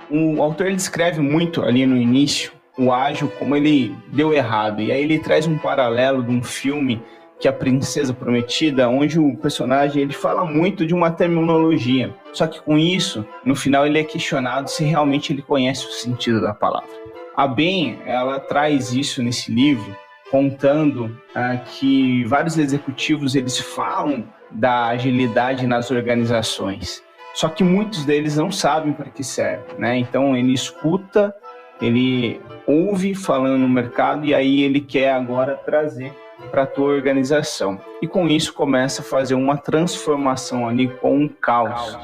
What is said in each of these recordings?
O autor ele descreve muito ali no início o ágil, como ele deu errado. E aí ele traz um paralelo de um filme que é A Princesa Prometida, onde o personagem ele fala muito de uma terminologia. Só que com isso, no final ele é questionado se realmente ele conhece o sentido da palavra. A Ben, ela traz isso nesse livro, contando que vários executivos eles falam da agilidade nas organizações. Só que muitos deles não sabem para que serve, né? Então ele escuta, ele ouve falando no mercado e aí ele quer agora trazer para a tua organização. E com isso começa a fazer uma transformação ali com um caos.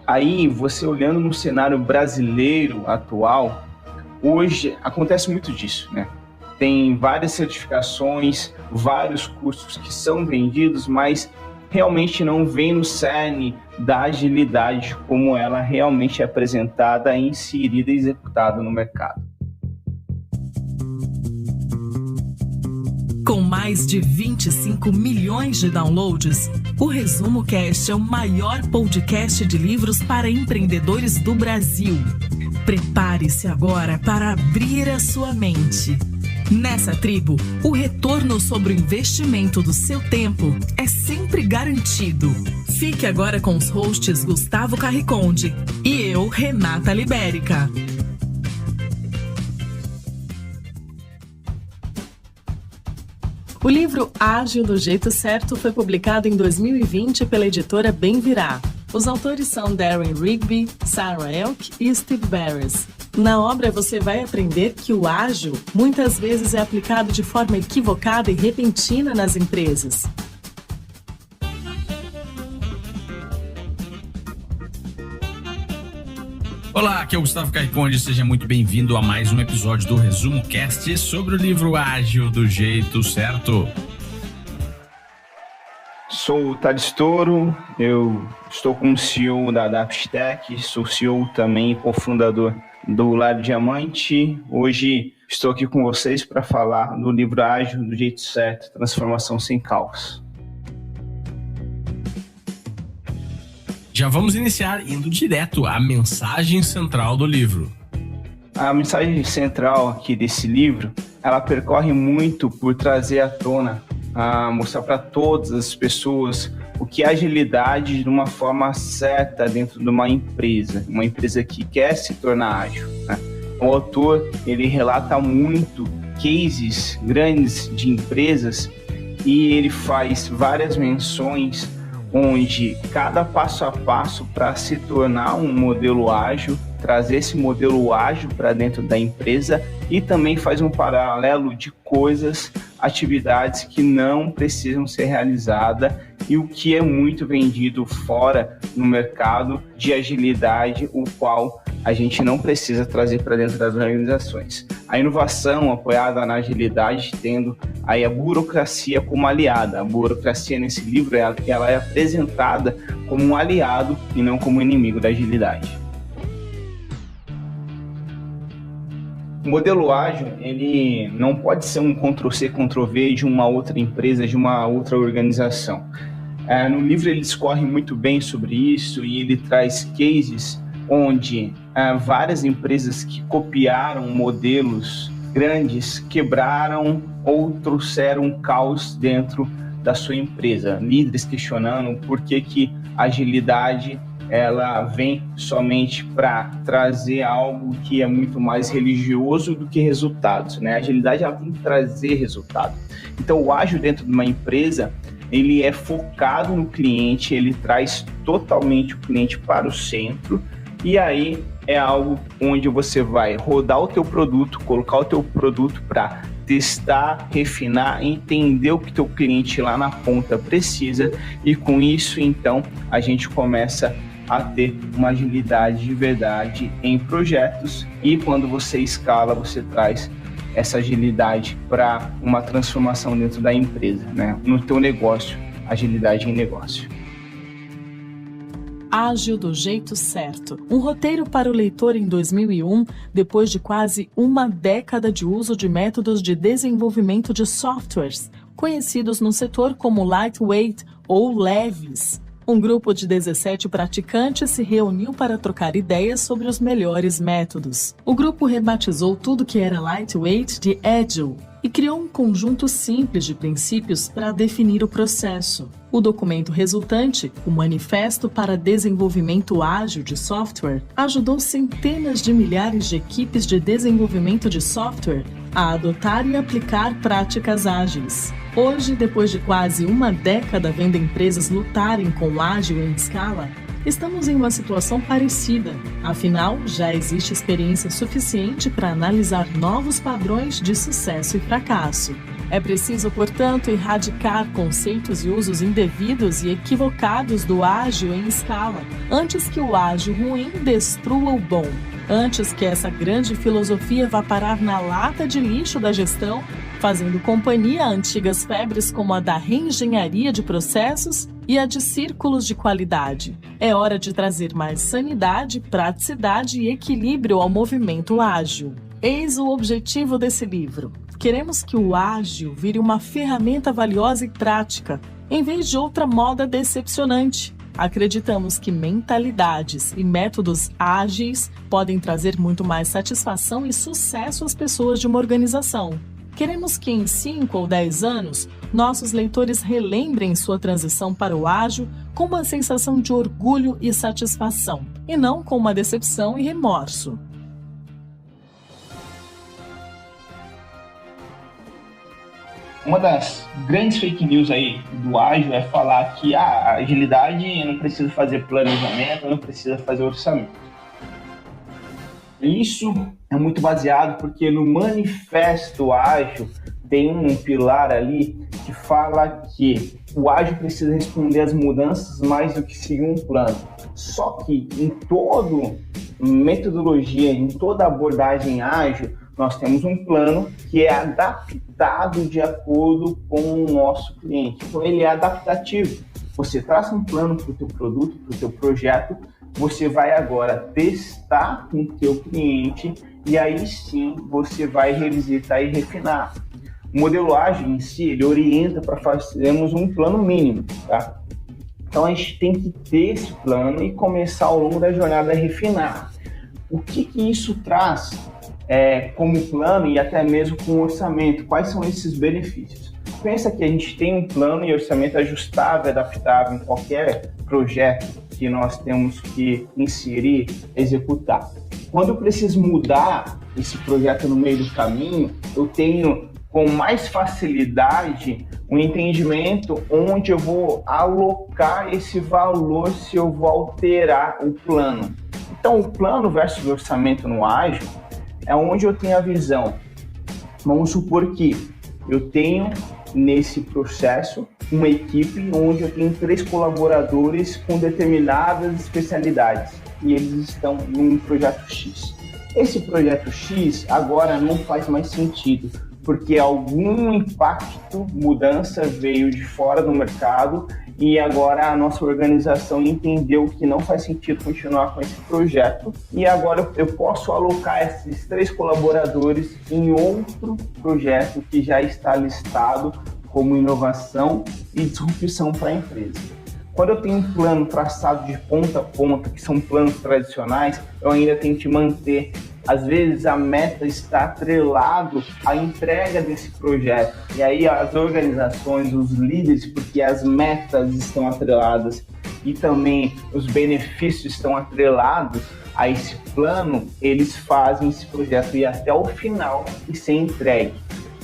Aí você olhando no cenário brasileiro atual, hoje acontece muito disso, né? Tem várias certificações, vários cursos que são vendidos, mas realmente não vem no cerne da agilidade como ela realmente é apresentada, inserida e executada no mercado. Com mais de 25 milhões de downloads, o Resumo Cast é o maior podcast de livros para empreendedores do Brasil. Prepare-se agora para abrir a sua mente. Nessa tribo, o retorno sobre o investimento do seu tempo é sempre garantido. Fique agora com os hosts Gustavo Carriconde e eu, Renata Libérica. O livro Ágil do Jeito Certo foi publicado em 2020 pela editora Bem Virá. Os autores são Darren Rigby, Sarah Elk e Steve Barris. Na obra você vai aprender que o ágil muitas vezes é aplicado de forma equivocada e repentina nas empresas. Olá, aqui é o Gustavo Carriconde, seja muito bem-vindo a mais um episódio do Resumo Cast sobre o livro Ágil do Jeito Certo. Sou o Thales Toro, eu estou como CEO da Adaptec, sou CEO também e cofundador do Lar Diamante. Hoje estou aqui com vocês para falar do livro Ágil do Jeito Certo, Transformação Sem Caos. Já vamos iniciar indo direto à mensagem central do livro. A mensagem central aqui desse livro, ela percorre muito por trazer à tona, mostrar para todas as pessoas o que é agilidade de uma forma certa dentro de uma empresa que quer se tornar ágil, né? O autor, ele relata muito cases grandes de empresas e ele faz várias menções onde cada passo a passo para se tornar um modelo ágil, trazer esse modelo ágil para dentro da empresa e também faz um paralelo de coisas, atividades que não precisam ser realizadas e o que é muito vendido fora no mercado de agilidade, o qual a gente não precisa trazer para dentro das organizações. A inovação apoiada na agilidade, tendo aí a burocracia como aliada. A burocracia nesse livro ela é apresentada como um aliado e não como inimigo da agilidade. O modelo ágil, ele não pode ser um Ctrl-C, Ctrl-V de uma outra empresa, de uma outra organização. No livro ele discorre muito bem sobre isso e ele traz cases onde várias empresas que copiaram modelos grandes quebraram ou trouxeram caos dentro da sua empresa. Líderes questionando por que a agilidade ela vem somente para trazer algo que é muito mais religioso do que resultados, né? A agilidade ela tem que trazer resultado. Então o ágil dentro de uma empresa, ele é focado no cliente, ele traz totalmente o cliente para o centro e aí é algo onde você vai rodar o teu produto, colocar o teu produto para testar, refinar, entender o que teu cliente lá na ponta precisa e com isso então a gente começa a ter uma agilidade de verdade em projetos e quando você escala, você traz essa agilidade para uma transformação dentro da empresa, né? No teu negócio, agilidade em negócio. Ágil do Jeito Certo. Um roteiro para o leitor em 2001, depois de quase uma década de uso de métodos de desenvolvimento de softwares, conhecidos no setor como lightweight ou leves. Um grupo de 17 praticantes se reuniu para trocar ideias sobre os melhores métodos. O grupo rebatizou tudo que era lightweight de Agile e criou um conjunto simples de princípios para definir o processo. O documento resultante, o Manifesto para Desenvolvimento Ágil de Software, ajudou centenas de milhares de equipes de desenvolvimento de software a adotar e aplicar práticas ágeis. Hoje, depois de quase uma década vendo empresas lutarem com o ágil em escala, estamos em uma situação parecida. Afinal, já existe experiência suficiente para analisar novos padrões de sucesso e fracasso. É preciso, portanto, erradicar conceitos e usos indevidos e equivocados do ágil em escala, antes que o ágil ruim destrua o bom. Antes que essa grande filosofia vá parar na lata de lixo da gestão, fazendo companhia a antigas febres como a da reengenharia de processos e a de círculos de qualidade. É hora de trazer mais sanidade, praticidade e equilíbrio ao movimento ágil. Eis o objetivo desse livro. Queremos que o ágil vire uma ferramenta valiosa e prática, em vez de outra moda decepcionante. Acreditamos que mentalidades e métodos ágeis podem trazer muito mais satisfação e sucesso às pessoas de uma organização. Queremos que em 5 ou 10 anos, nossos leitores relembrem sua transição para o ágil com uma sensação de orgulho e satisfação, e não com uma decepção e remorso. Uma das grandes fake news aí do ágil é falar que a agilidade não precisa fazer planejamento, não precisa fazer orçamento. Isso é muito baseado porque no manifesto ágil tem um pilar ali que fala que o ágil precisa responder às mudanças mais do que seguir um plano. Só que em toda metodologia, em toda abordagem ágil, nós temos um plano que é adaptado de acordo com o nosso cliente. Então ele é adaptativo. Você traça um plano para o teu produto, para o teu projeto, você vai agora testar com o teu cliente e aí sim você vai revisitar e refinar. O modelo ágil em si, ele orienta para fazermos um plano mínimo, tá? Então a gente tem que ter esse plano e começar ao longo da jornada a refinar. O que isso traz como plano e até mesmo com orçamento? Quais são esses benefícios? Pensa que a gente tem um plano e orçamento ajustável, adaptável em qualquer projeto que nós temos que inserir, executar. Quando eu preciso mudar esse projeto no meio do caminho, eu tenho com mais facilidade um entendimento onde eu vou alocar esse valor se eu vou alterar o plano. Então, o plano versus o orçamento no ágil é onde eu tenho a visão. Vamos supor que eu tenho nesse processo uma equipe onde eu tenho 3 colaboradores com determinadas especialidades e eles estão num projeto X. Esse projeto X agora não faz mais sentido, porque algum impacto, mudança veio de fora do mercado e agora a nossa organização entendeu que não faz sentido continuar com esse projeto e agora eu posso alocar esses 3 colaboradores em outro projeto que já está listado como inovação e disrupção para a empresa. Quando eu tenho um plano traçado de ponta a ponta, que são planos tradicionais, eu ainda tenho que manter. Às vezes a meta está atrelado à entrega desse projeto. E aí as organizações, os líderes, porque as metas estão atreladas e também os benefícios estão atrelados a esse plano, eles fazem esse projeto ir até o final e ser entregue.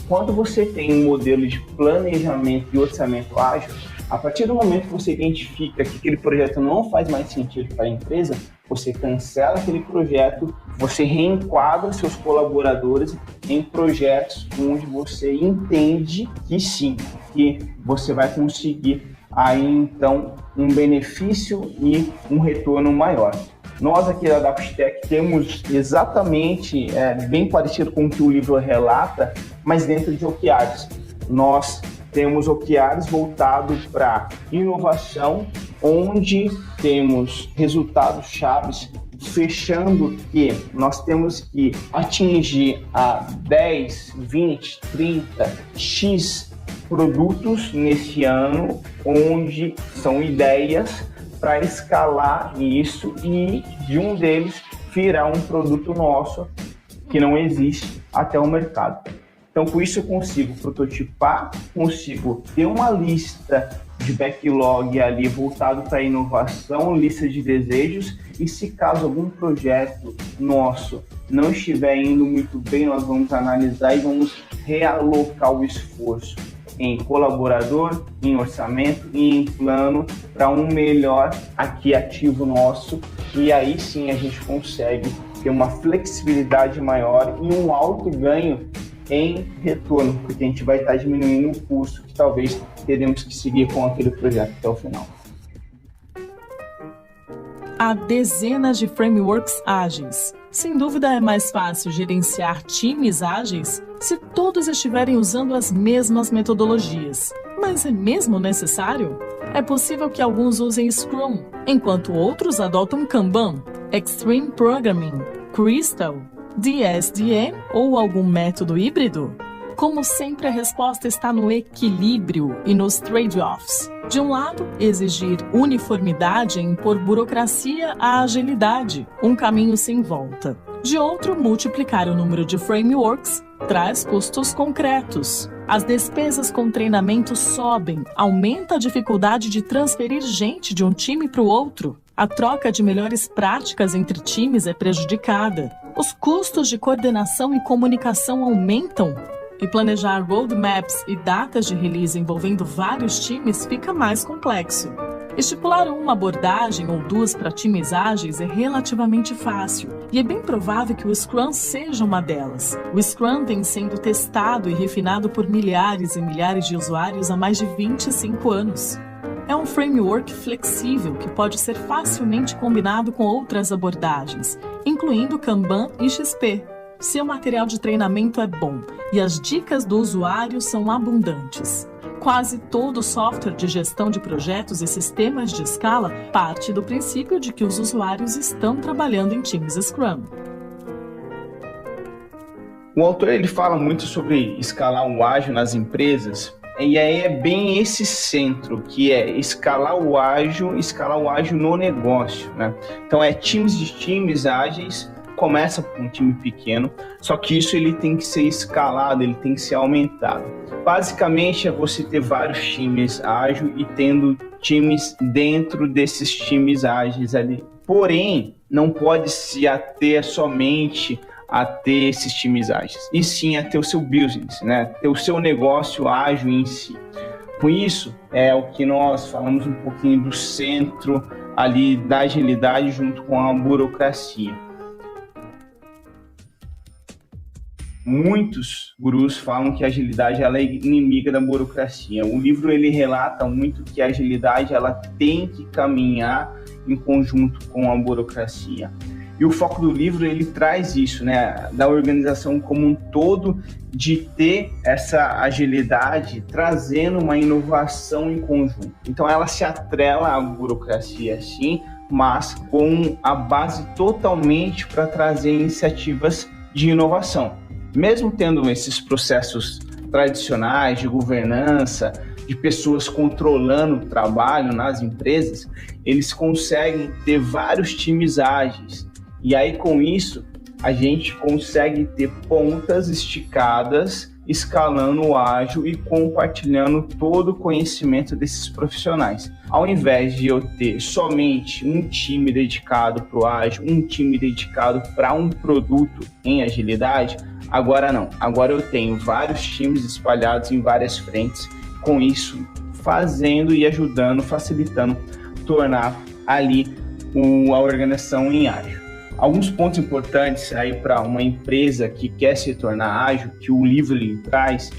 Quando você tem um modelo de planejamento e orçamento ágil, a partir do momento que você identifica que aquele projeto não faz mais sentido para a empresa, você cancela aquele projeto, você reenquadra seus colaboradores em projetos onde você entende que sim, que você vai conseguir aí então um benefício e um retorno maior. Nós aqui da Adaptec temos exatamente, bem parecido com o que o livro relata, mas dentro de OKRs. Nós temos OKRs voltados para inovação, onde temos resultados chaves, fechando que nós temos que atingir a 10, 20, 30, X produtos nesse ano, onde são ideias para escalar isso e de um deles virar um produto nosso que não existe até o mercado. Então, com isso eu consigo prototipar, consigo ter uma lista de backlog ali voltado para inovação, lista de desejos, e se caso algum projeto nosso não estiver indo muito bem, nós vamos analisar e vamos realocar o esforço em colaborador, em orçamento e em plano para um melhor aqui ativo nosso, e aí sim a gente consegue ter uma flexibilidade maior e um alto ganho em retorno, porque a gente vai estar diminuindo o custo que talvez teremos que seguir com aquele projeto até o final. Há dezenas de frameworks ágeis. Sem dúvida é mais fácil gerenciar times ágeis se todos estiverem usando as mesmas metodologias. Mas é mesmo necessário? É possível que alguns usem Scrum, enquanto outros adotam Kanban, Extreme Programming, Crystal, DSDM ou algum método híbrido? Como sempre, a resposta está no equilíbrio e nos trade-offs. De um lado, exigir uniformidade e impor burocracia à agilidade, um caminho sem volta. De outro, multiplicar o número de frameworks traz custos concretos. As despesas com treinamento sobem, aumenta a dificuldade de transferir gente de um time para o outro. A troca de melhores práticas entre times é prejudicada. Os custos de coordenação e comunicação aumentam. E planejar roadmaps e datas de release envolvendo vários times fica mais complexo. Estipular uma abordagem ou duas para times ágeis é relativamente fácil, e é bem provável que o Scrum seja uma delas. O Scrum vem sendo testado e refinado por milhares e milhares de usuários há mais de 25 anos. É um framework flexível que pode ser facilmente combinado com outras abordagens, incluindo Kanban e XP. Seu material de treinamento é bom e as dicas do usuário são abundantes. Quase todo software de gestão de projetos e sistemas de escala parte do princípio de que os usuários estão trabalhando em times Scrum. O autor ele fala muito sobre escalar o ágil nas empresas, e aí é bem esse centro, que é escalar o ágil no negócio, né? Então times ágeis, começa com um time pequeno, só que isso ele tem que ser escalado, ele tem que ser aumentado. Basicamente é você ter vários times ágeis e tendo times dentro desses times ágeis ali. Porém, não pode se ater somente a ter esses times ágeis, e sim a ter o seu business, né? Ter o seu negócio ágil em si. Com isso, é o que nós falamos um pouquinho do centro ali da agilidade junto com a burocracia. Muitos gurus falam que a agilidade ela é inimiga da burocracia. O livro ele relata muito que a agilidade ela tem que caminhar em conjunto com a burocracia. E o foco do livro ele traz isso, né, da organização como um todo, de ter essa agilidade trazendo uma inovação em conjunto. Então ela se atrela à burocracia, sim, mas com a base totalmente para trazer iniciativas de inovação. Mesmo tendo esses processos tradicionais de governança, de pessoas controlando o trabalho nas empresas, eles conseguem ter vários times ágeis. E aí, com isso, a gente consegue ter pontas esticadas, escalando o ágil e compartilhando todo o conhecimento desses profissionais. Ao invés de eu ter somente um time dedicado para o ágil, um time dedicado para um produto em agilidade, agora não. Agora eu tenho vários times espalhados em várias frentes, com isso fazendo e ajudando, facilitando, tornar ali a organização em ágil. Alguns pontos importantes aí para uma empresa que quer se tornar ágil, que o livro ele traz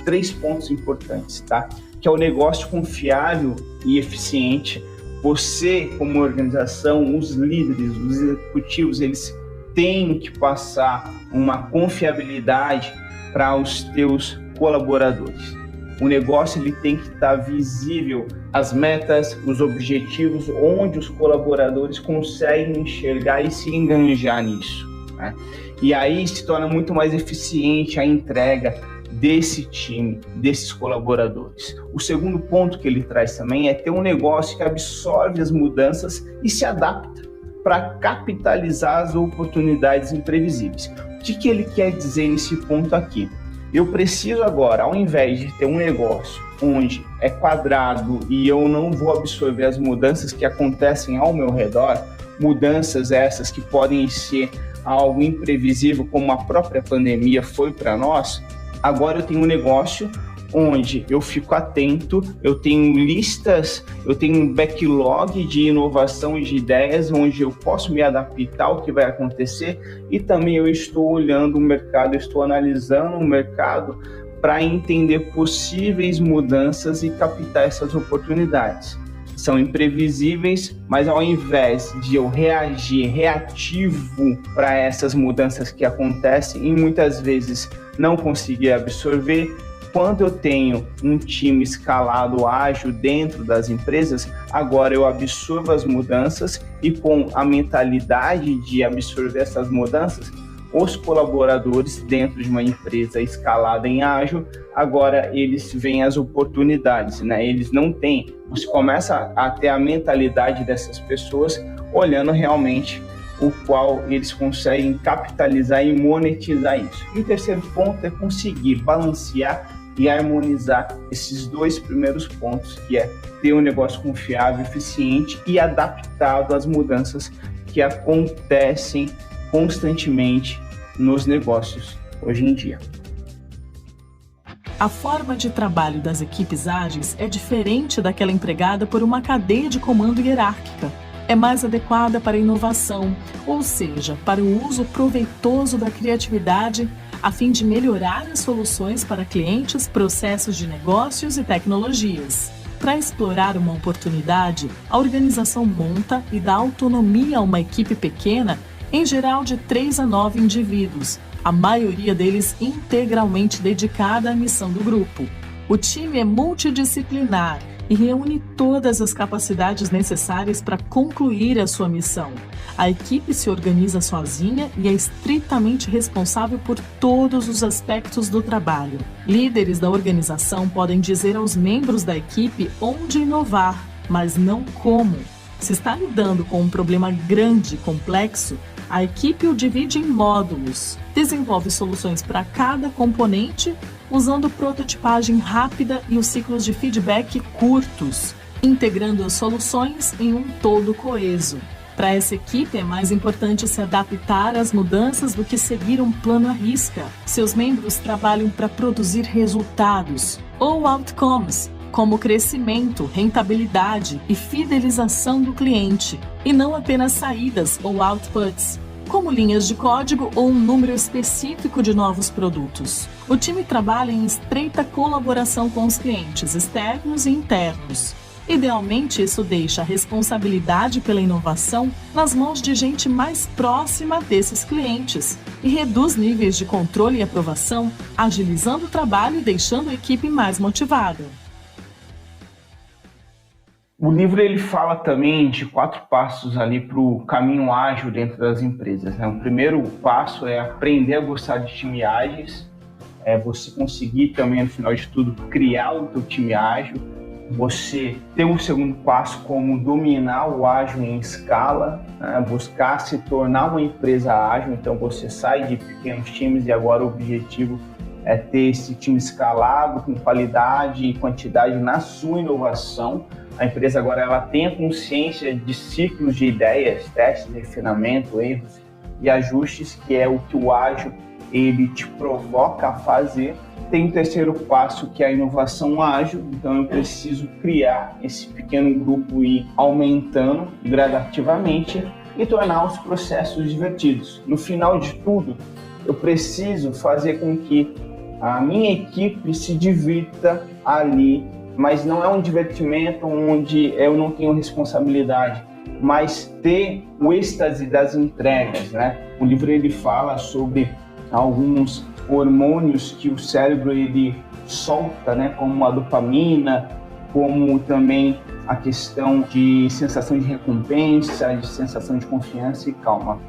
3 pontos importantes, tá? Que é o negócio confiável e eficiente. Você, como organização, os líderes, os executivos, eles têm que passar uma confiabilidade para os teus colaboradores. O negócio ele tem que estar visível, as metas, os objetivos, onde os colaboradores conseguem enxergar e se enganjar nisso, né? E aí se torna muito mais eficiente a entrega, desse time, desses colaboradores. O segundo ponto que ele traz também é ter um negócio que absorve as mudanças e se adapta para capitalizar as oportunidades imprevisíveis. O que ele quer dizer nesse ponto aqui? Eu preciso agora, ao invés de ter um negócio onde é quadrado e eu não vou absorver as mudanças que acontecem ao meu redor, mudanças essas que podem ser algo imprevisível, como a própria pandemia foi para nós, agora eu tenho um negócio onde eu fico atento, eu tenho listas, eu tenho um backlog de inovação e de ideias, onde eu posso me adaptar ao que vai acontecer, e também eu estou olhando o mercado, eu estou analisando o mercado para entender possíveis mudanças e captar essas oportunidades. São imprevisíveis, mas ao invés de eu reagir reativo para essas mudanças que acontecem e muitas vezes não conseguir absorver, quando eu tenho um time escalado ágil dentro das empresas, agora eu absorvo as mudanças e com a mentalidade de absorver essas mudanças, os colaboradores dentro de uma empresa escalada em ágil, agora eles veem as oportunidades, né? Eles não têm, você começa a ter a mentalidade dessas pessoas olhando realmente o qual eles conseguem capitalizar e monetizar isso. E o terceiro ponto é conseguir balancear e harmonizar esses dois primeiros pontos, que é ter um negócio confiável, eficiente e adaptado às mudanças que acontecem constantemente nos negócios hoje em dia. A forma de trabalho das equipes ágeis é diferente daquela empregada por uma cadeia de comando hierárquica. É mais adequada para a inovação, ou seja, para o uso proveitoso da criatividade, a fim de melhorar as soluções para clientes, processos de negócios e tecnologias. Para explorar uma oportunidade, a organização monta e dá autonomia a uma equipe pequena, em geral de 3 a 9 indivíduos, a maioria deles integralmente dedicada à missão do grupo. O time é multidisciplinar e reúne todas as capacidades necessárias para concluir a sua missão. A equipe se organiza sozinha e é estritamente responsável por todos os aspectos do trabalho. Líderes da organização podem dizer aos membros da equipe onde inovar, mas não como. Se está lidando com um problema grande e complexo, a equipe o divide em módulos, desenvolve soluções para cada componente, usando prototipagem rápida e os ciclos de feedback curtos, integrando as soluções em um todo coeso. Para essa equipe é mais importante se adaptar às mudanças do que seguir um plano à risca. Seus membros trabalham para produzir resultados, ou outcomes, como crescimento, rentabilidade e fidelização do cliente, e não apenas saídas ou outputs, como linhas de código ou um número específico de novos produtos. O time trabalha em estreita colaboração com os clientes externos e internos. Idealmente, isso deixa a responsabilidade pela inovação nas mãos de gente mais próxima desses clientes e reduz níveis de controle e aprovação, agilizando o trabalho e deixando a equipe mais motivada. O livro ele fala também de 4 passos ali para o caminho ágil dentro das empresas, né? O primeiro passo é aprender a gostar de time ágeis, é você conseguir também, no final de tudo, criar o teu time ágil, você ter um segundo passo como dominar o ágil em escala, né? Buscar se tornar uma empresa ágil, então você sai de pequenos times e agora o objetivo é ter esse time escalado com qualidade e quantidade na sua inovação. A empresa agora ela tem a consciência de ciclos de ideias, testes, refinamento, erros e ajustes, que é o que o ágil ele te provoca a fazer. Tem o terceiro passo, que é a inovação ágil, então eu preciso criar esse pequeno grupo e ir aumentando gradativamente e tornar os processos divertidos. No final de tudo, eu preciso fazer com que a minha equipe se divirta ali, mas não é um divertimento onde eu não tenho responsabilidade, mas ter o êxtase das entregas, né? O livro ele fala sobre alguns hormônios que o cérebro ele solta, né? Como a dopamina, como também a questão de sensação de recompensa, de sensação de confiança e calma.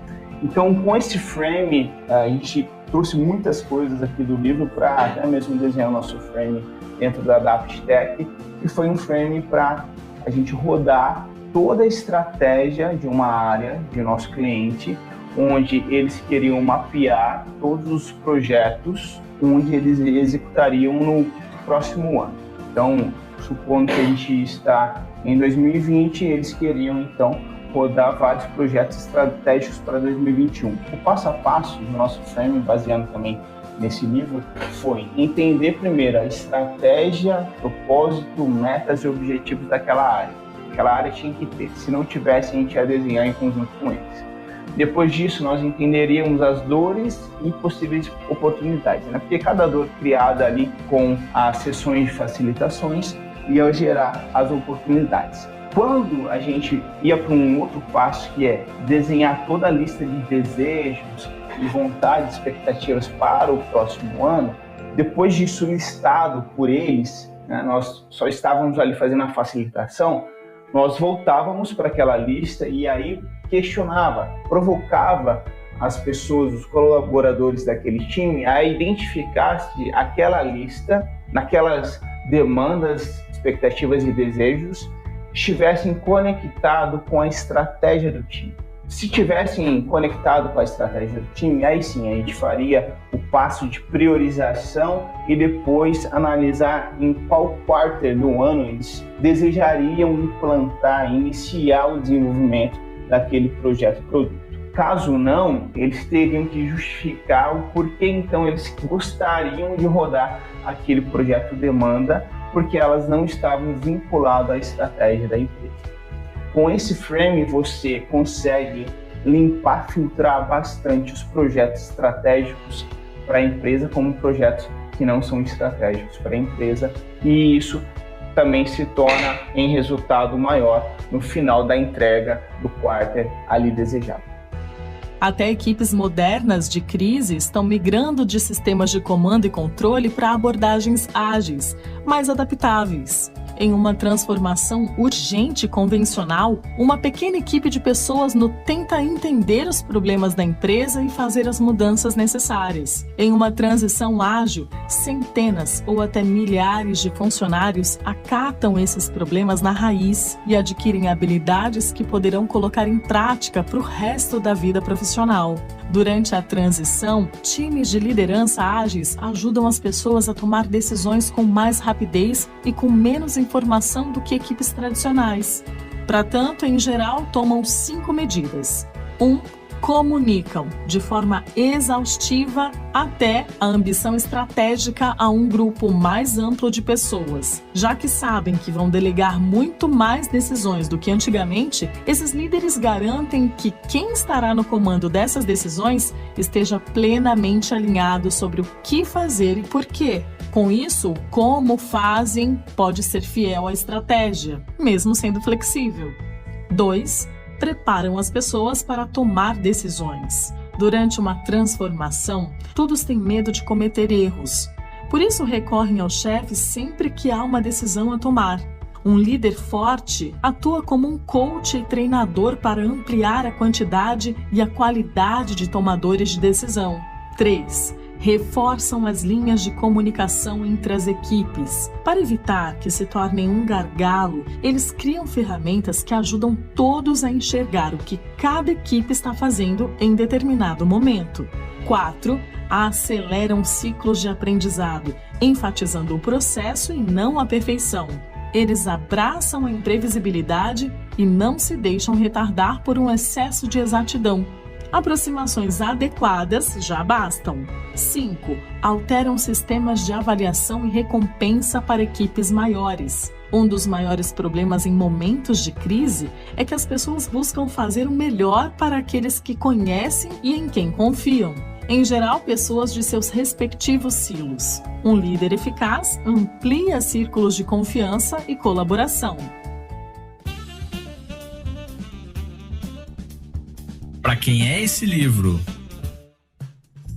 Então, com esse frame, a gente trouxe muitas coisas aqui do livro para até mesmo desenhar o nosso frame dentro da AdaptTech, e foi um frame para a gente rodar toda a estratégia de uma área de nosso cliente, onde eles queriam mapear todos os projetos onde eles executariam no próximo ano. Então, supondo que a gente está em 2020, eles queriam então rodar vários projetos estratégicos para 2021. O passo a passo do nosso frame, baseando também nesse livro, foi entender primeiro a estratégia, propósito, metas e objetivos daquela área. Aquela área tinha que ter, se não tivesse, a gente ia desenhar em conjunto com eles. Depois disso, nós entenderíamos as dores e possíveis oportunidades, né? Porque cada dor criada ali com as sessões de facilitações ia gerar as oportunidades. Quando a gente ia para um outro passo, que é desenhar toda a lista de desejos e vontades, expectativas para o próximo ano, depois disso listado por eles, né, nós só estávamos ali fazendo a facilitação, nós voltávamos para aquela lista e aí questionava, provocava as pessoas, os colaboradores daquele time a identificar se aquela lista, naquelas demandas, expectativas e desejos, estivessem conectados com a estratégia do time. Se tivessem conectado com a estratégia do time, aí sim a gente faria o passo de priorização e depois analisar em qual quarter do ano eles desejariam implantar, iniciar o desenvolvimento daquele projeto produto. Caso não, eles teriam que justificar o porquê então eles gostariam de rodar aquele projeto demanda, porque elas não estavam vinculadas à estratégia da empresa. Com esse frame, você consegue limpar, filtrar bastante os projetos estratégicos para a empresa como projetos que não são estratégicos para a empresa, e isso também se torna em resultado maior no final da entrega do quarter ali desejado. Até equipes modernas de crise estão migrando de sistemas de comando e controle para abordagens ágeis, mais adaptáveis. Em uma transformação urgente e convencional, uma pequena equipe de pessoas tenta entender os problemas da empresa e fazer as mudanças necessárias. Em uma transição ágil, centenas ou até milhares de funcionários acatam esses problemas na raiz e adquirem habilidades que poderão colocar em prática para o resto da vida profissional. Durante a transição, times de liderança ágeis ajudam as pessoas a tomar decisões com mais rapidez e com menos informação do que equipes tradicionais. Para tanto, em geral, tomam 5 medidas. 1. Comunicam de forma exaustiva até a ambição estratégica a um grupo mais amplo de pessoas. Já que sabem que vão delegar muito mais decisões do que antigamente, esses líderes garantem que quem estará no comando dessas decisões esteja plenamente alinhado sobre o que fazer e por quê. Com isso, como fazem pode ser fiel à estratégia, mesmo sendo flexível. 2. Preparam as pessoas para tomar decisões. Durante uma transformação, todos têm medo de cometer erros. Por isso, recorrem ao chefe sempre que há uma decisão a tomar. Um líder forte atua como um coach e treinador para ampliar a quantidade e a qualidade de tomadores de decisão. 3. Reforçam as linhas de comunicação entre as equipes. Para evitar que se tornem um gargalo, eles criam ferramentas que ajudam todos a enxergar o que cada equipe está fazendo em determinado momento. 4. Aceleram ciclos de aprendizado, enfatizando o processo e não a perfeição. Eles abraçam a imprevisibilidade e não se deixam retardar por um excesso de exatidão. Aproximações adequadas já bastam. 5. Alteram sistemas de avaliação e recompensa para equipes maiores. Um dos maiores problemas em momentos de crise é que as pessoas buscam fazer o melhor para aqueles que conhecem e em quem confiam. Em geral, pessoas de seus respectivos silos. Um líder eficaz amplia círculos de confiança e colaboração. Para quem é esse livro?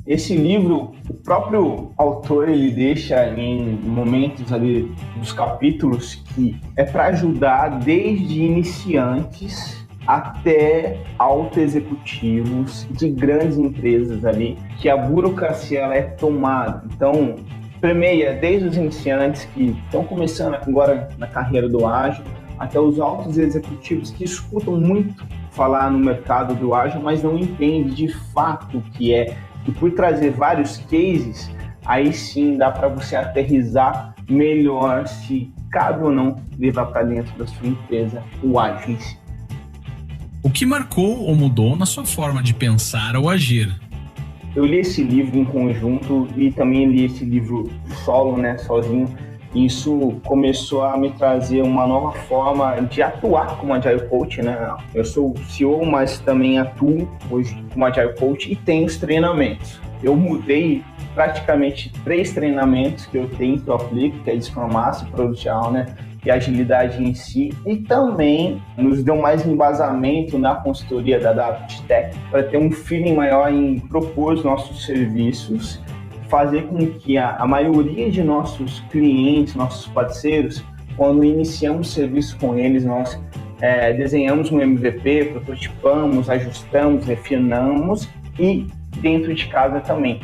Esse livro, o próprio autor, ele deixa em momentos ali dos capítulos que é para ajudar desde iniciantes até altos executivos de grandes empresas ali, que a burocracia ela é tomada. Então, permeia desde os iniciantes que estão começando agora na carreira do ágil, até os altos executivos que escutam muito falar no mercado do ágil, mas não entendem de fato o que é. E por trazer vários cases, aí sim dá para você aterrissar melhor se cabe ou não levar para dentro da sua empresa o ágil em si. O que marcou ou mudou na sua forma de pensar ou agir? Eu li esse livro em conjunto e também li esse livro solo, sozinho. Isso começou a me trazer uma nova forma de atuar como Agile Coach, Eu sou CEO, mas também atuo hoje como Agile Coach e tenho os treinamentos. Eu mudei praticamente 3 treinamentos que eu tenho, que eu aplico, que é Scrum Master, Product Owner e agilidade em si, e também nos deu mais embasamento na consultoria da AdaptTech para ter um feeling maior em propor os nossos serviços, fazer com que a maioria de nossos clientes, nossos parceiros, quando iniciamos serviço com eles, nós desenhamos um MVP, prototipamos, ajustamos, refinamos e dentro de casa também.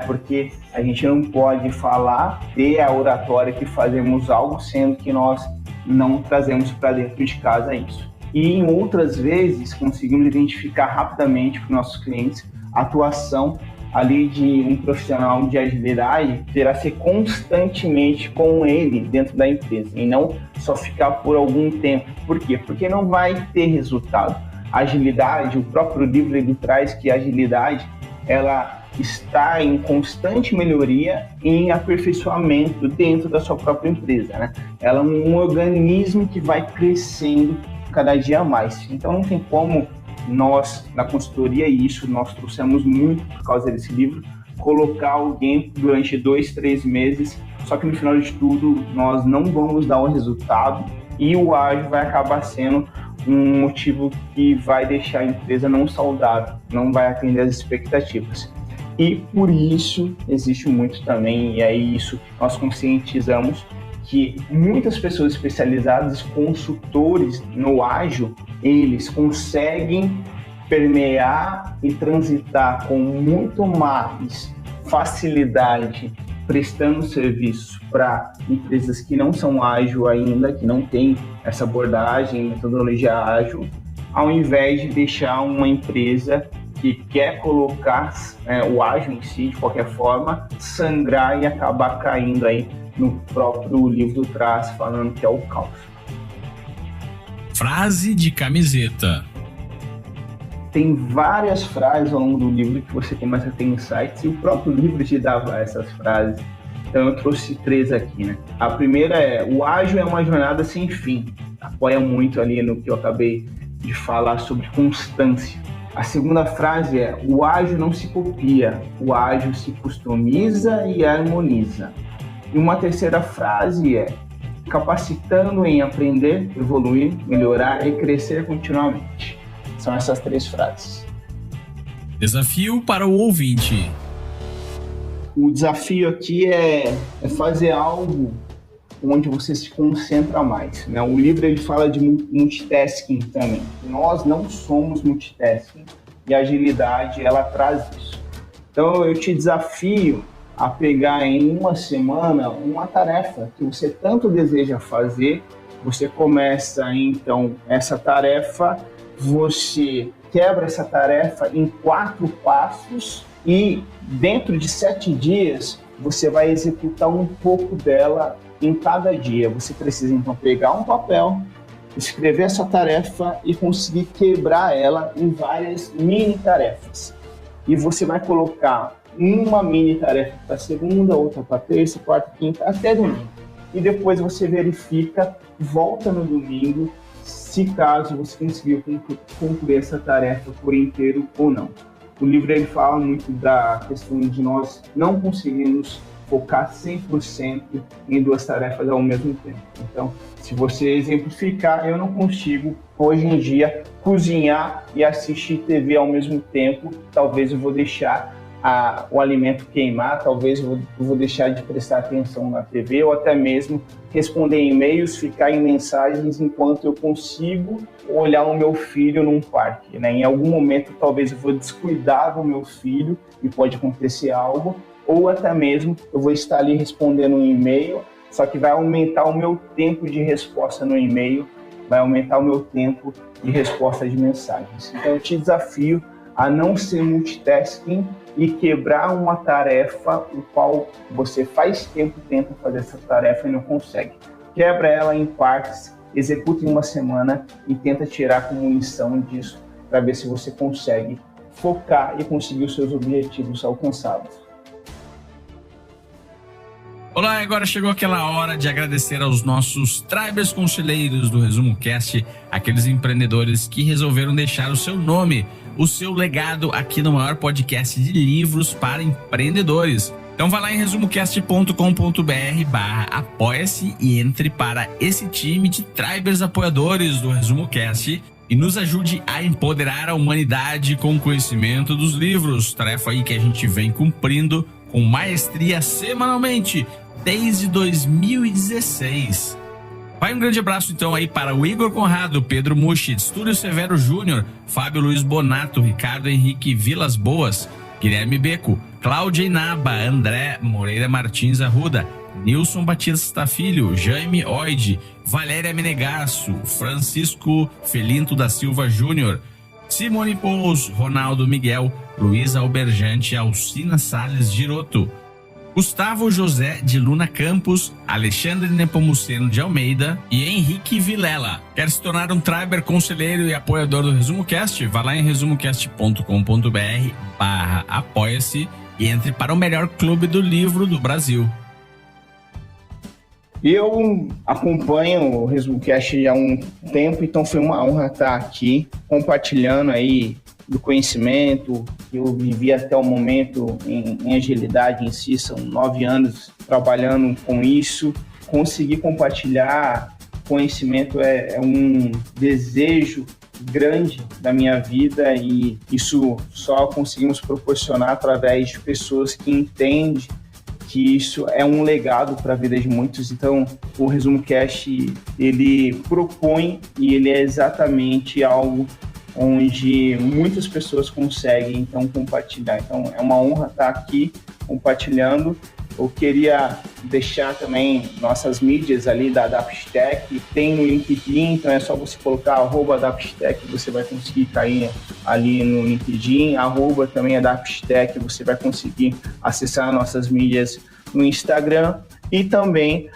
Porque a gente não pode falar, ter a oratória que fazemos algo, sendo que nós não trazemos para dentro de casa isso. E em outras vezes conseguimos identificar rapidamente para os nossos clientes a atuação ali de um profissional de agilidade terá que ser constantemente com ele dentro da empresa e não só ficar por algum tempo. Por quê? Porque não vai ter resultado. A agilidade, o próprio livro ele traz que a agilidade ela está em constante melhoria e em aperfeiçoamento dentro da sua própria empresa, Ela é um organismo que vai crescendo cada dia mais. Então não tem como nós, na consultoria, e isso nós trouxemos muito por causa desse livro, colocar alguém durante 2, 3 meses, só que no final de tudo nós não vamos dar o resultado e o ágil vai acabar sendo um motivo que vai deixar a empresa não saudável, não vai atender as expectativas. E por isso existe muito também, e aí isso nós conscientizamos, que muitas pessoas especializadas, consultores no ágil, eles conseguem permear e transitar com muito mais facilidade, prestando serviço para empresas que não são ágil ainda, que não têm essa abordagem, metodologia ágil, ao invés de deixar uma empresa que quer colocar o ágil em si, de qualquer forma, sangrar e acabar caindo aí no próprio livro traz, falando que é o caos. Frase de camiseta. Tem várias frases ao longo do livro que você começa a ter insights e o próprio livro te dava essas frases. Então eu trouxe 3 aqui, A primeira é: o ágil é uma jornada sem fim. Apoia muito ali no que eu acabei de falar sobre constância. A segunda frase é: o ágil não se copia, o ágil se customiza e harmoniza. E uma terceira frase é: capacitando em aprender, evoluir, melhorar e crescer continuamente. São essas 3 frases. Desafio para o ouvinte. O desafio aqui é fazer algo onde você se concentra mais, O livro ele fala de multitasking também. Nós não somos multitasking e a agilidade ela traz isso. Então eu te desafio a pegar em uma semana uma tarefa que você tanto deseja fazer. Você começa então essa tarefa, você quebra essa tarefa em 4 passos e dentro de 7 dias você vai executar um pouco dela em cada dia. Você precisa então pegar um papel, escrever essa tarefa e conseguir quebrar ela em várias mini tarefas. E você vai colocar uma mini tarefa para segunda, outra para terça, quarta, quinta, até domingo. E depois você verifica, volta no domingo, se caso você conseguiu concluir essa tarefa por inteiro ou não. O livro ele fala muito da questão de nós não conseguirmos focar 100% em 2 tarefas ao mesmo tempo. Então, se você exemplificar, eu não consigo, hoje em dia, cozinhar e assistir TV ao mesmo tempo. Talvez eu vou deixar o alimento queimar, talvez eu vou deixar de prestar atenção na TV ou até mesmo responder e-mails, ficar em mensagens enquanto eu consigo olhar o meu filho num parque, né? Em algum momento talvez eu vou descuidar do meu filho e pode acontecer algo, ou até mesmo eu vou estar ali respondendo um e-mail, só que vai aumentar o meu tempo de resposta no e-mail, vai aumentar o meu tempo de resposta de mensagens. Então eu te desafio a não ser multitasking e quebrar uma tarefa o qual você faz tempo, tenta fazer essa tarefa e não consegue. Quebra ela em partes, executa em uma semana e tenta tirar como lição disso para ver se você consegue focar e conseguir os seus objetivos alcançados. Olá, agora chegou aquela hora de agradecer aos nossos Tribers conselheiros do Resumo Cast, aqueles empreendedores que resolveram deixar o seu nome, o seu legado aqui no maior podcast de livros para empreendedores. Então vai lá em resumocast.com.br/apoia-se e entre para esse time de Tribers apoiadores do Resumo Cast e nos ajude a empoderar a humanidade com o conhecimento dos livros, tarefa aí que a gente vem cumprindo com maestria semanalmente desde 2016. Vai um grande abraço então aí para o Igor Conrado, Pedro Muxi, Estúdio Severo Júnior, Fábio Luiz Bonato, Ricardo Henrique Vilas Boas, Guilherme Beco, Cláudia Inaba, André Moreira Martins Arruda, Nilson Batista Filho, Jaime Oide, Valéria Menegasso, Francisco Felinto da Silva Júnior, Simone Pous, Ronaldo Miguel, Luísa Alberjante, Alcina Salles Giroto, Gustavo José de Luna Campos, Alexandre Nepomuceno de Almeida e Henrique Vilela. Quer se tornar um Triber conselheiro e apoiador do Resumo Cast? Vá lá em resumocast.com.br/apoia-se e entre para o melhor clube do livro do Brasil. Eu acompanho o Resumo Cast há um tempo, então foi uma honra estar aqui compartilhando aí do conhecimento que eu vivi até o momento em agilidade em si. São 9 anos trabalhando com isso. Conseguir compartilhar conhecimento é um desejo grande da minha vida e isso só conseguimos proporcionar através de pessoas que entendem que isso é um legado para a vida de muitos. Então, o Resumo Cast, ele propõe e ele é exatamente algo onde muitas pessoas conseguem, então, compartilhar. Então, é uma honra estar aqui compartilhando. Eu queria deixar também nossas mídias ali da Adaptech, tem no LinkedIn, então é só você colocar @Adaptech, você vai conseguir cair ali no LinkedIn, também Adaptech, você vai conseguir acessar nossas mídias no Instagram e também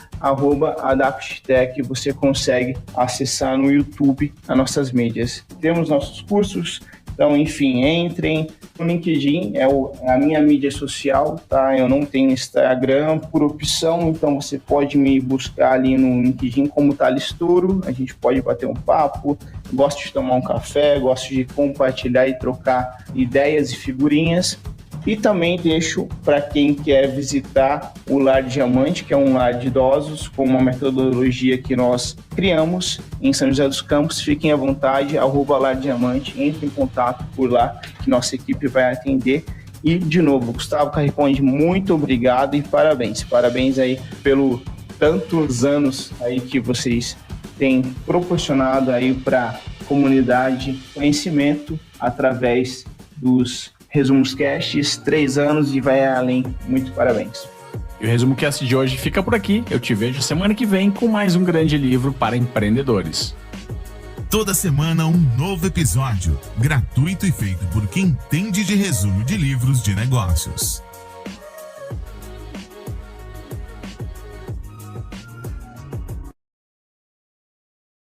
@Adaptech, você consegue acessar no YouTube as nossas mídias. Temos nossos cursos, então, enfim, entrem no LinkedIn, é a minha mídia social, tá? Eu não tenho Instagram por opção, então você pode me buscar ali no LinkedIn como Thales Toro, a gente pode bater um papo, gosto de tomar um café, gosto de compartilhar e trocar ideias e figurinhas. E também deixo para quem quer visitar o Lar Diamante, que é um lar de idosos, com uma metodologia que nós criamos em São José dos Campos. Fiquem à vontade, @Lar Diamante, entre em contato por lá, que nossa equipe vai atender. E, de novo, Gustavo Carriconde, muito obrigado e parabéns. Parabéns aí pelo tantos anos aí que vocês têm proporcionado aí para a comunidade conhecimento através dos Resumos Casts, 3 anos e vai além. Muito parabéns. E o Resumo Cast de hoje fica por aqui. Eu te vejo semana que vem com mais um grande livro para empreendedores. Toda semana um novo episódio, gratuito e feito por quem entende de resumo de livros de negócios.